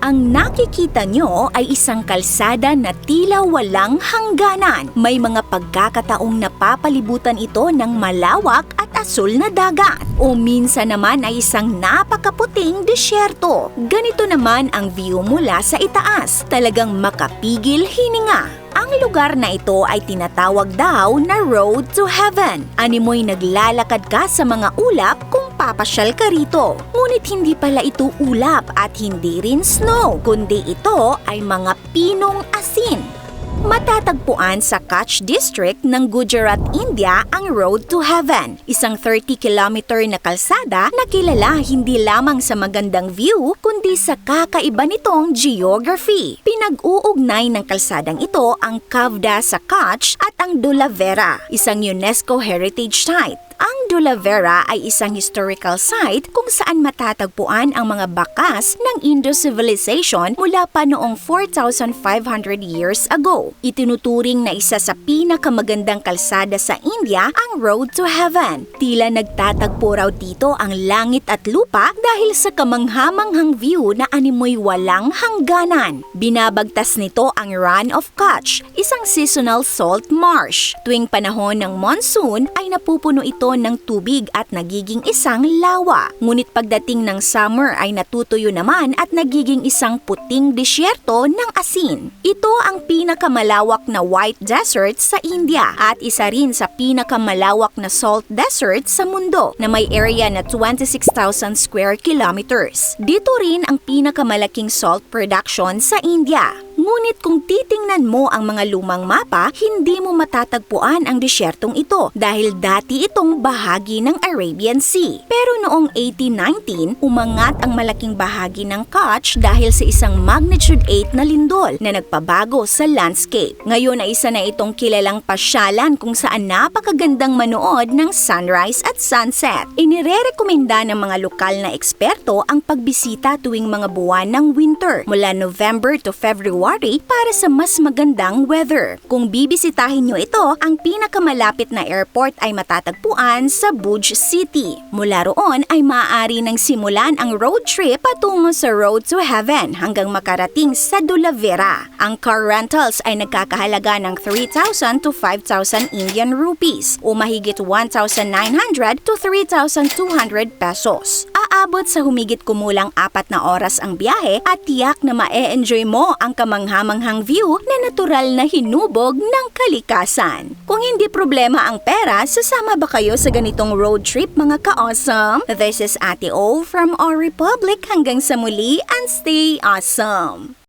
Ang nakikita nyo ay isang kalsada na tila walang hangganan. May mga pagkakataong napapalibutan ito ng malawak at asul na dagat. O minsan naman ay isang napakaputing disyerto. Ganito naman ang view mula sa itaas. Talagang makapigil hininga. Ang lugar na ito ay tinatawag daw na Road to Heaven. Animoy naglalakad ka sa mga ulap kung papasyal ka rito. Ngunit hindi pala ito ulap at hindi rin snow, kundi ito ay mga pinong asin. Matatagpuan sa Kutch District ng Gujarat, India ang Road to Heaven, isang 30-kilometer na kalsada na kilala hindi lamang sa magandang view kundi sa kakaiba nitong geography. Pinag-uugnay ng kalsadang ito ang Kavda sa Kutch at ang Dhulavera, isang UNESCO Heritage Site. Ang Dhulavera ay isang historical site kung saan matatagpuan ang mga bakas ng Indus Civilization mula pa noong 4,500 years ago. Itinuturing na isa sa pinakamagandang kalsada sa India ang Road to Heaven. Tila nagtatagpo raw dito ang langit at lupa dahil sa kamanghamanghang view na animoy walang hangganan. Binabagtas nito ang Rann of Kutch, isang seasonal salt marsh. Tuwing panahon ng monsoon ay napupuno ito ng tubig at nagiging isang lawa. Ngunit pagdating ng summer ay natutuyo naman at nagiging isang puting disyerto ng asin. Ito ang pinakamalawak na white desert sa India at isa rin sa pinakamalawak na salt desert sa mundo na may area na 26,000 square kilometers. Dito rin ang pinakamalaking salt production sa India. Ngunit kung titingnan mo ang mga lumang mapa, hindi mo matatagpuan ang disyertong ito dahil dati itong bahagi ng Arabian Sea. Pero noong 1819, umangat ang malaking bahagi ng Kutch dahil sa isang magnitude 8 na lindol na nagpabago sa landscape. Ngayon ay isa na itong kilalang pasyalan kung saan napakagandang manood ng sunrise at sunset. Inirerekomenda ng mga lokal na eksperto ang pagbisita tuwing mga buwan ng winter mula November to February para sa mas magandang weather. Kung bibisitahin nyo ito, ang pinakamalapit na airport ay matatagpuan sa Bhuj City. Mula roon ay maaari nang simulan ang road trip patungo sa Road to Heaven hanggang makarating sa Dhulavera. Ang car rentals ay nagkakahalaga ng 3,000 to 5,000 Indian rupees o mahigit 1,900 to 3,200 pesos. Aabot sa humigit kumulang 4 na oras ang biyahe at tiyak na ma-e-enjoy mo ang kamanghamanghang view na natural na hinubog ng kalikasan. Kung hindi problema ang pera, sasama ba kayo sa ganitong road trip mga ka-awesome? This is Ate O from our Republic. Hanggang sa muli and stay awesome!